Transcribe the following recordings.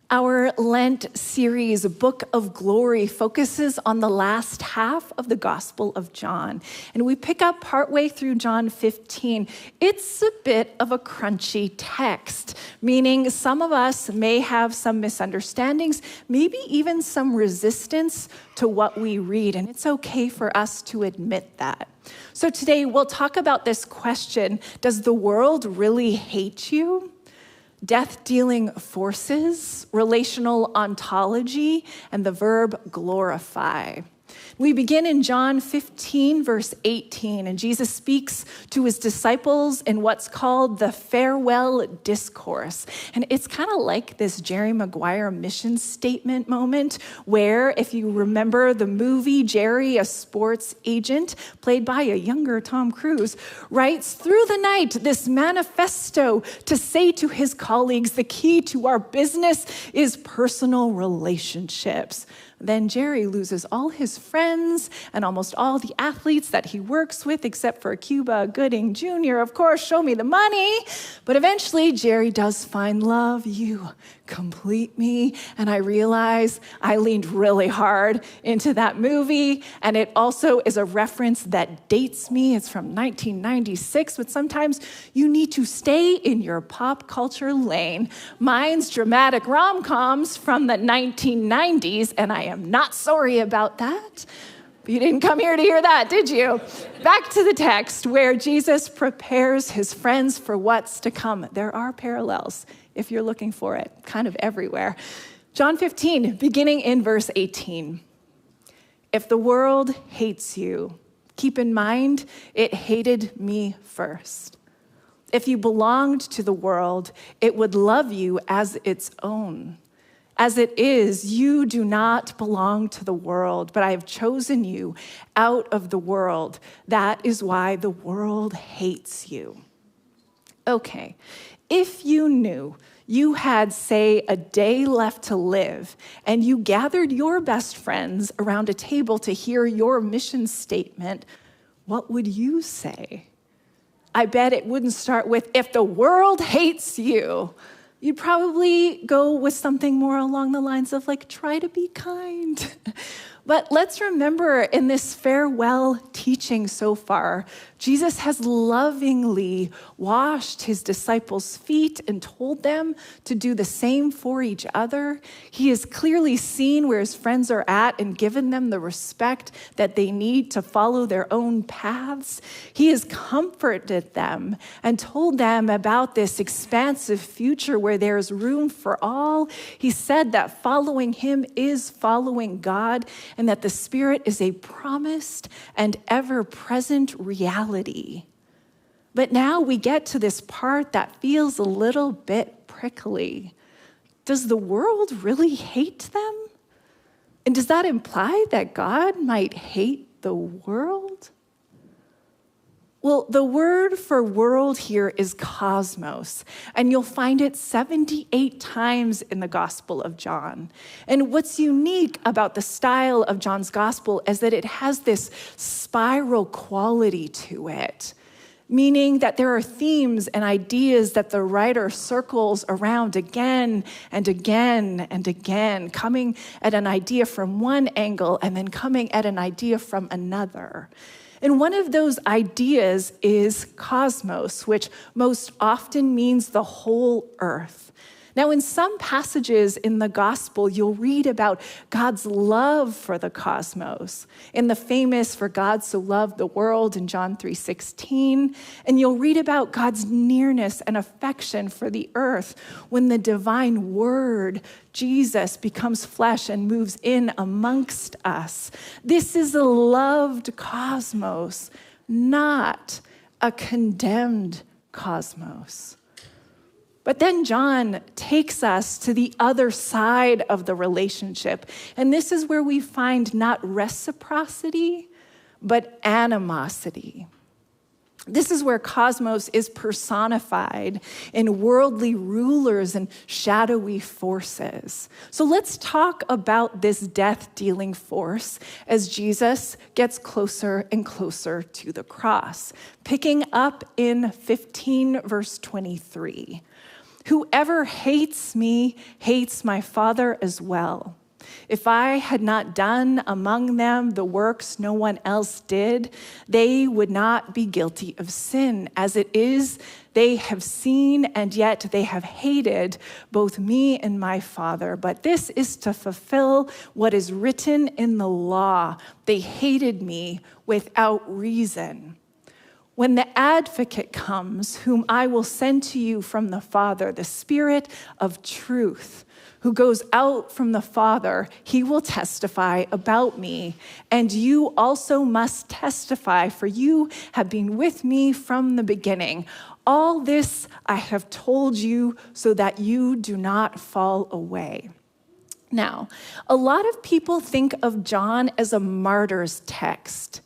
Our Lent series, Book of Glory, focuses on the last half of the Gospel of John. And we pick up partway through John 15. It's a bit of a crunchy text, meaning some of us may have some misunderstandings, maybe even some resistance to what we read. And it's okay for us to admit that. So today we'll talk about this question: does the world really hate you? Death-dealing forces, relational ontology, and the verb glorify. We begin in John 15, verse 18, and Jesus speaks to his disciples in what's called the farewell discourse. And it's kind of like this Jerry Maguire mission statement moment where, if you remember the movie, Jerry, a sports agent, played by a younger Tom Cruise, writes through the night this manifesto to say to his colleagues, the key to our business is personal relationships. Then Jerry loses all his friends and almost all the athletes that he works with, except for Cuba Gooding Jr., of course, show me the money. But eventually, Jerry does find love. You complete me. And I realize I leaned really hard into that movie. And it also is a reference that dates me. It's from 1996, but sometimes you need to stay in your pop culture lane. Mine's dramatic rom-coms from the 1990s, and I am not sorry about that. But you didn't come here to hear that, did you? Back to the text where Jesus prepares his friends for what's to come. There are parallels, if you're looking for it, kind of everywhere. John 15, beginning in verse 18. If the world hates you, keep in mind it hated me first. If you belonged to the world, it would love you as its own. As it is, you do not belong to the world, but I have chosen you out of the world. That is why the world hates you. Okay, if you knew you had, say, a day left to live, and you gathered your best friends around a table to hear your mission statement, what would you say? I bet it wouldn't start with, if the world hates you. You'd probably go with something more along the lines of try to be kind. But let's remember in this farewell teaching so far, Jesus has lovingly washed his disciples' feet and told them to do the same for each other. He has clearly seen where his friends are at and given them the respect that they need to follow their own paths. He has comforted them and told them about this expansive future where there's room for all. He said that following him is following God, and that the Spirit is a promised and ever-present reality. But now we get to this part that feels a little bit prickly. Does the world really hate them? And does that imply that God might hate the world? Well, the word for world here is cosmos, and you'll find it 78 times in the Gospel of John. And what's unique about the style of John's Gospel is that it has this spiral quality to it, meaning that there are themes and ideas that the writer circles around again and again and again, coming at an idea from one angle and then coming at an idea from another. And one of those ideas is cosmos, which most often means the whole earth. Now, in some passages in the gospel, you'll read about God's love for the cosmos. In the famous "For God so loved the world" in John 3:16, and you'll read about God's nearness and affection for the earth when the divine word, Jesus, becomes flesh and moves in amongst us. This is a loved cosmos, not a condemned cosmos. But then John takes us to the other side of the relationship. And this is where we find not reciprocity, but animosity. This is where cosmos is personified in worldly rulers and shadowy forces. So let's talk about this death-dealing force as Jesus gets closer and closer to the cross. Picking up in 15, verse 23. Whoever hates me hates my Father as well. If I had not done among them the works no one else did, they would not be guilty of sin. As it is, they have seen and yet they have hated both me and my Father. But this is to fulfill what is written in the law. They hated me without reason. When the advocate comes, whom I will send to you from the Father, the Spirit of truth, who goes out from the Father, he will testify about me. And you also must testify, for you have been with me from the beginning. All this I have told you so that you do not fall away. Now, a lot of people think of John as a martyr's text.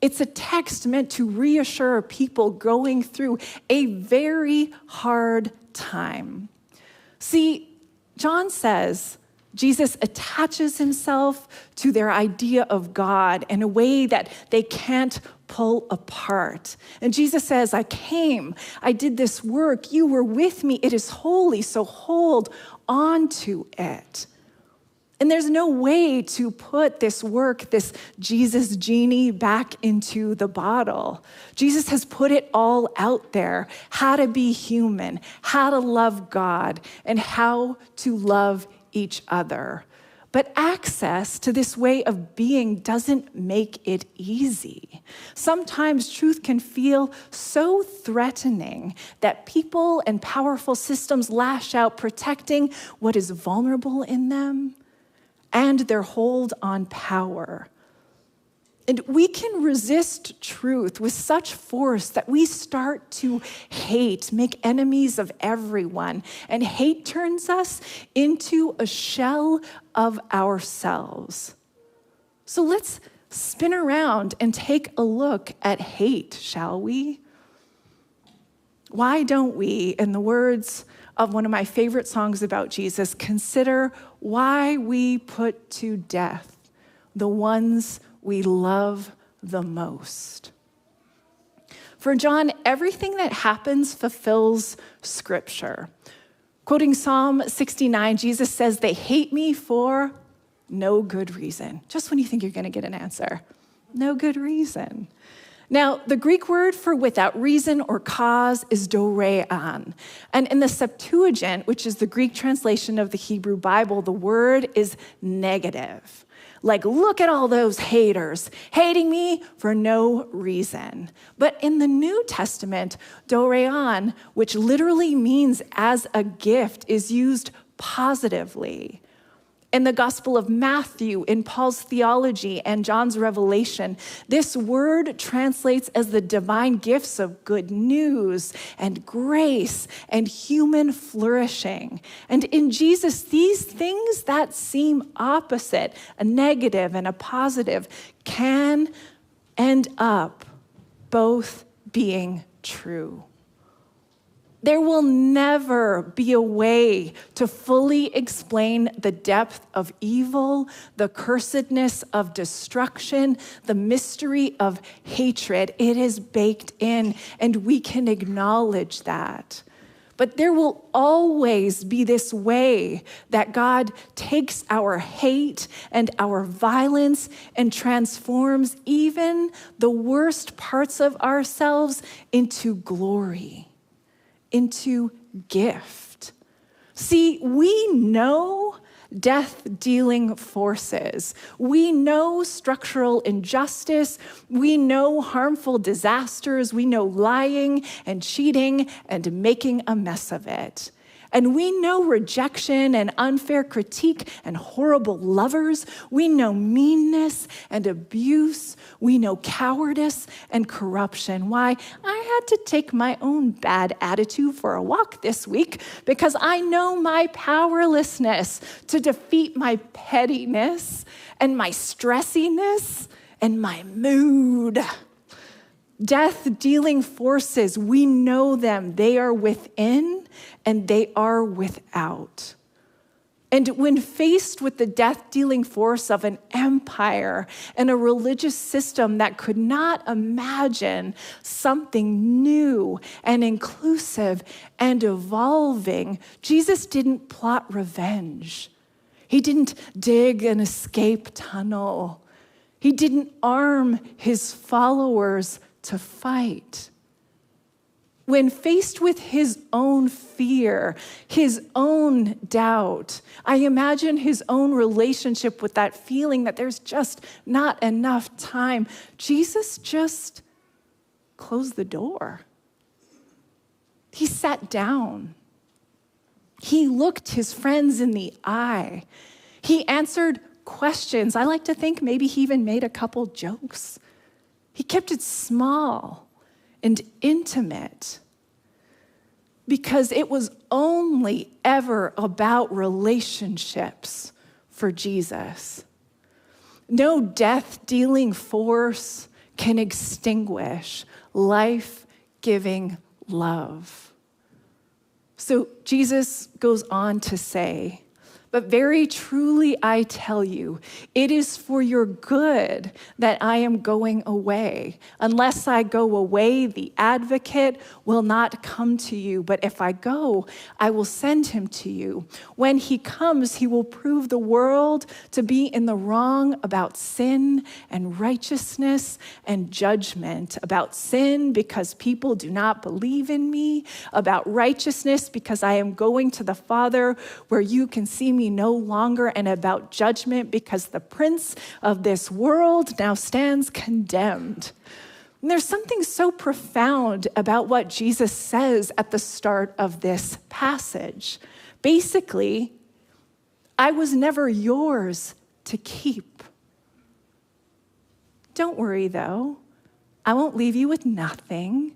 It's a text meant to reassure people going through a very hard time. See, John says Jesus attaches himself to their idea of God in a way that they can't pull apart. And Jesus says, I came, I did this work, you were with me, it is holy, so hold on to it. And there's no way to put this work, this Jesus genie, back into the bottle. Jesus has put it all out there, how to be human, how to love God, and how to love each other. But access to this way of being doesn't make it easy. Sometimes truth can feel so threatening that people and powerful systems lash out, protecting what is vulnerable in them and their hold on power. And we can resist truth with such force that we start to hate, make enemies of everyone. And hate turns us into a shell of ourselves. So let's spin around and take a look at hate, shall we? Why don't we, in the words of one of my favorite songs about Jesus, consider why we put to death the ones we love the most? For John, everything that happens fulfills Scripture. Quoting Psalm 69, Jesus says, they hate me for no good reason. Just when you think you're going to get an answer. No good reason. Now, the Greek word for without reason or cause is dorean. And in the Septuagint, which is the Greek translation of the Hebrew Bible, the word is negative. Like, look at all those haters, hating me for no reason. But in the New Testament, dorean, which literally means as a gift, is used positively. In the Gospel of Matthew, in Paul's theology and John's revelation, this word translates as the divine gifts of good news and grace and human flourishing. And in Jesus, these things that seem opposite, a negative and a positive, can end up both being true. There will never be a way to fully explain the depth of evil, the cursedness of destruction, the mystery of hatred. It is baked in, and we can acknowledge that. But there will always be this way that God takes our hate and our violence and transforms even the worst parts of ourselves into glory, into gift. See, we know death-dealing forces. We know structural injustice. We know harmful disasters. We know lying and cheating and making a mess of it. And we know rejection and unfair critique and horrible lovers. We know meanness and abuse. We know cowardice and corruption. Why? I had to take my own bad attitude for a walk this week because I know my powerlessness to defeat my pettiness and my stressiness and my mood. Death-dealing forces, we know them. They are within and they are without. And when faced with the death-dealing force of an empire and a religious system that could not imagine something new and inclusive and evolving, Jesus didn't plot revenge. He didn't dig an escape tunnel. He didn't arm his followers to fight. When faced with his own fear, his own doubt, I imagine his own relationship with that feeling that there's just not enough time. Jesus just closed the door. He sat down. He looked his friends in the eye. He answered questions. I like to think maybe he even made a couple jokes. He kept it small and intimate, because it was only ever about relationships for Jesus. No death-dealing force can extinguish life-giving love. So Jesus goes on to say, "But very truly I tell you, it is for your good that I am going away. Unless I go away, the advocate will not come to you. But if I go, I will send him to you. When he comes, he will prove the world to be in the wrong about sin and righteousness and judgment. About sin, because people do not believe in me. About righteousness, because I am going to the Father where you can see me no longer, and about judgment, because the prince of this world now stands condemned." And there's something so profound about what Jesus says at the start of this passage. Basically, I was never yours to keep. Don't worry, though. I won't leave you with nothing.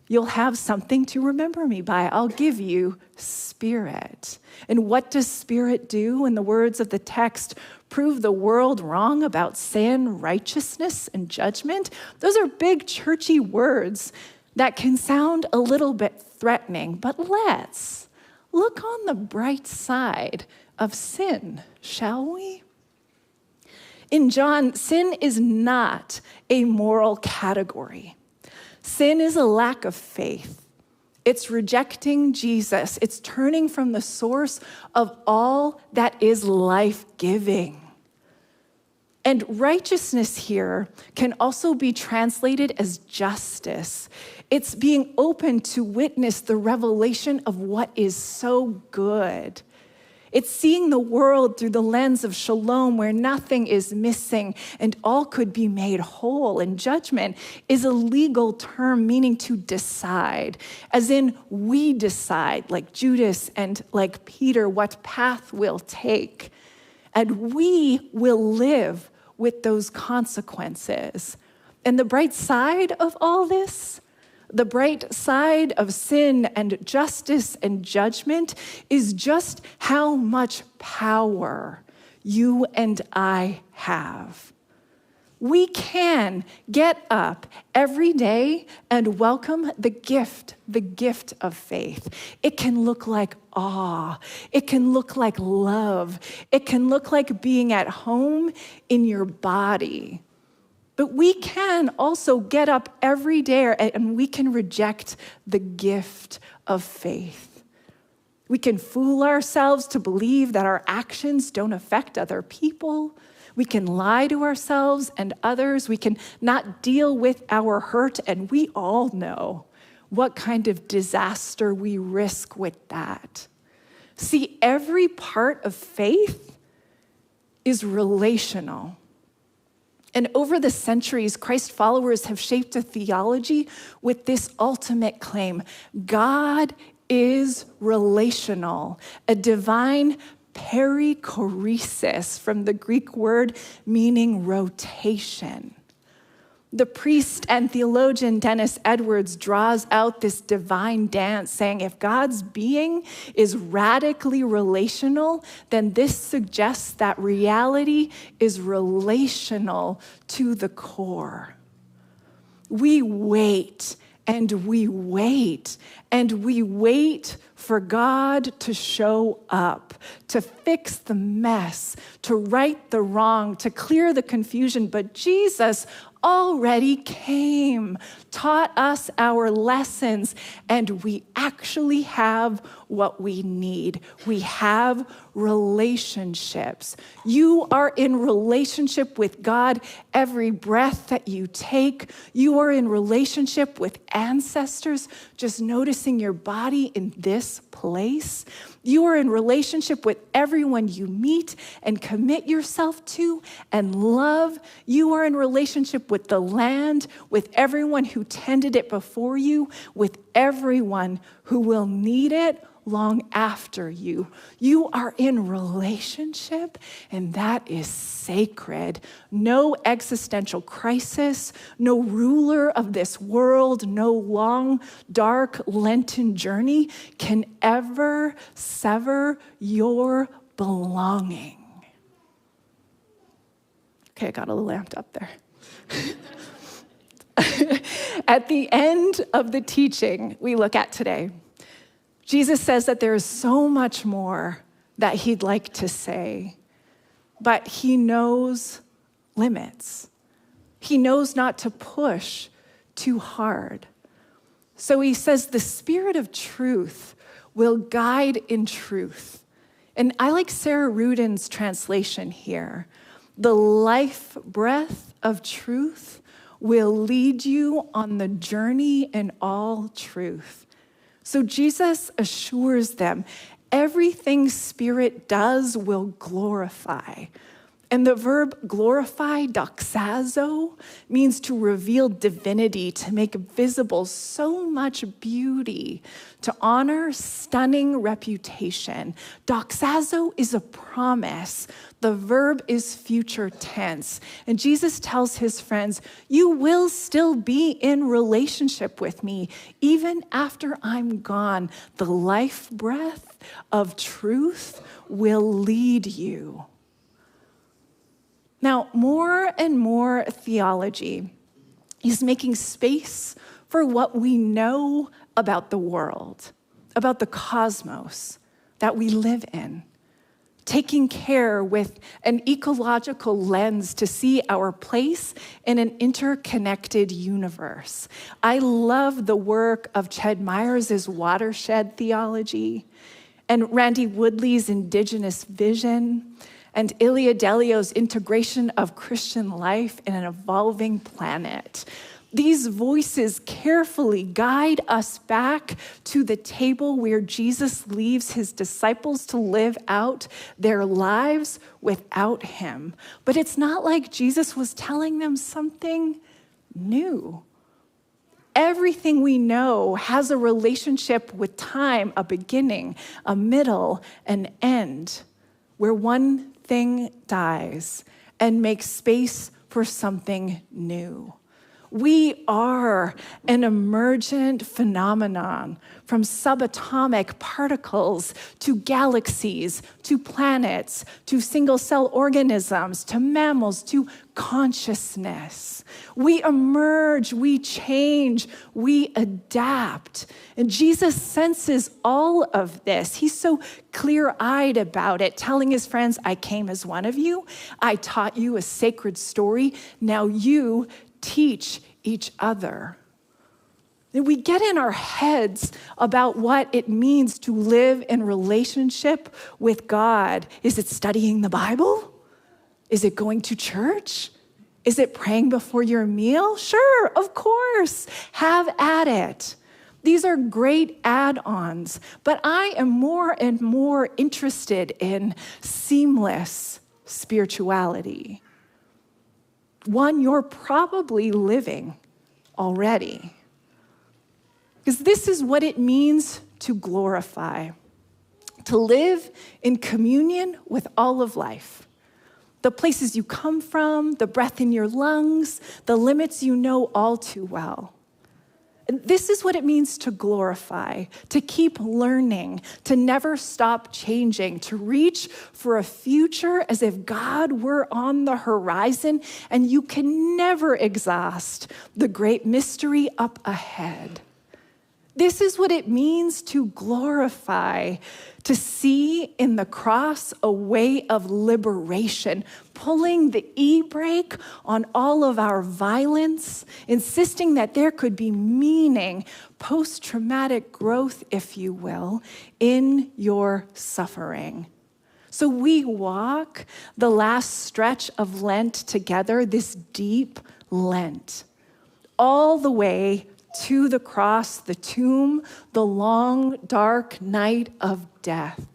You'll have something to remember me by. I'll give you Spirit. And what does Spirit do? In the words of the text, prove the world wrong about sin, righteousness, and judgment. Those are big churchy words that can sound a little bit threatening, but let's look on the bright side of sin, shall we? In John, sin is not a moral category. Sin is a lack of faith. It's rejecting Jesus. It's turning from the source of all that is life-giving. And righteousness here can also be translated as justice. It's being open to witness the revelation of what is so good. It's seeing the world through the lens of shalom, where nothing is missing and all could be made whole. And judgment is a legal term meaning to decide, as in we decide, like Judas and like Peter, what path we'll take. And we will live with those consequences. And the bright side of all this, the bright side of sin and justice and judgment, is just how much power you and I have. We can get up every day and welcome the gift of faith. It can look like awe. It can look like love. It can look like being at home in your body. But we can also get up every day and we can reject the gift of faith. We can fool ourselves to believe that our actions don't affect other people. We can lie to ourselves and others. We can not deal with our hurt, and we all know what kind of disaster we risk with that. See, every part of faith is relational. And over the centuries, Christ followers have shaped a theology with this ultimate claim: God is relational, a divine perichoresis from the Greek word meaning rotation. The priest and theologian Dennis Edwards draws out this divine dance, saying if God's being is radically relational, then this suggests that reality is relational to the core. We wait and we wait and we wait for God to show up, to fix the mess, to right the wrong, to clear the confusion. But Jesus already came, taught us our lessons, and we actually have what we need. We have relationships. You are in relationship with God every breath that you take. You are in relationship with ancestors, just noticing your body in this place. You are in relationship with everyone you meet and commit yourself to and love. You are in relationship with the land, with everyone who tended it before you, with everyone who will need it long after you. You are in relationship, and that is sacred. No existential crisis, no ruler of this world, no long, dark Lenten journey can ever sever your belonging. Okay, I got a little amped up there. At the end of the teaching we look at today, Jesus says that there is so much more that he'd like to say, but he knows limits. He knows not to push too hard. So he says the Spirit of truth will guide in truth. And I like Sarah Rudin's translation here. The life breath of truth will lead you on the journey in all truth. So Jesus assures them everything Spirit does will glorify. And the verb glorify, doxazo, means to reveal divinity, to make visible so much beauty, to honor stunning reputation. Doxazo is a promise. The verb is future tense. And Jesus tells his friends, you will still be in relationship with me, even after I'm gone. The life breath of truth will lead you. Now, more and more theology is making space for what we know about the world, about the cosmos that we live in, taking care with an ecological lens to see our place in an interconnected universe. I love the work of Ched Myers' watershed theology and Randy Woodley's indigenous vision, and Ilia Delio's integration of Christian life in an evolving planet. These voices carefully guide us back to the table where Jesus leaves his disciples to live out their lives without him. But it's not like Jesus was telling them something new. Everything we know has a relationship with time, a beginning, a middle, an end, where one thing dies and makes space for something new. We are an emergent phenomenon, from subatomic particles to galaxies, to planets, to single-cell organisms, to mammals, to consciousness. We emerge, we change, we adapt. And Jesus senses all of this. He's so clear-eyed about it, telling his friends, I came as one of you. I taught you a sacred story. Now you teach each other. And we get in our heads about what it means to live in relationship with God. Is it studying the Bible? Is it going to church? Is it praying before your meal? Sure, of course. Have at it. These are great add-ons, but I am more and more interested in seamless spirituality. One you're probably living already. Because this is what it means to glorify, to live in communion with all of life. The places you come from, the breath in your lungs, the limits you know all too well. And this is what it means to glorify, to keep learning, to never stop changing, to reach for a future as if God were on the horizon, and you can never exhaust the great mystery up ahead. This is what it means to glorify, to see in the cross a way of liberation, pulling the e-brake on all of our violence, insisting that there could be meaning, post-traumatic growth, if you will, in your suffering. So we walk the last stretch of Lent together, this deep Lent, all the way to the cross, the tomb, the long, dark night of death.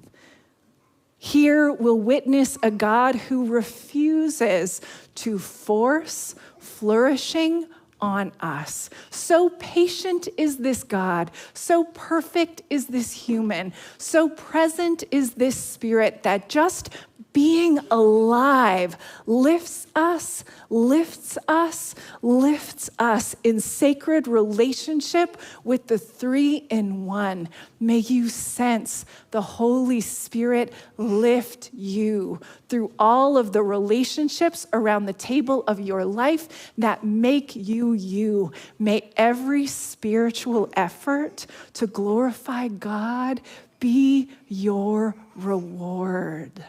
Here we'll witness a God who refuses to force flourishing on us. So patient is this God, so perfect is this human, so present is this spirit that just being alive lifts us, lifts us, lifts us in sacred relationship with the three-in-one. May you sense the Holy Spirit lift you through all of the relationships around the table of your life that make you you. May every spiritual effort to glorify God be your reward.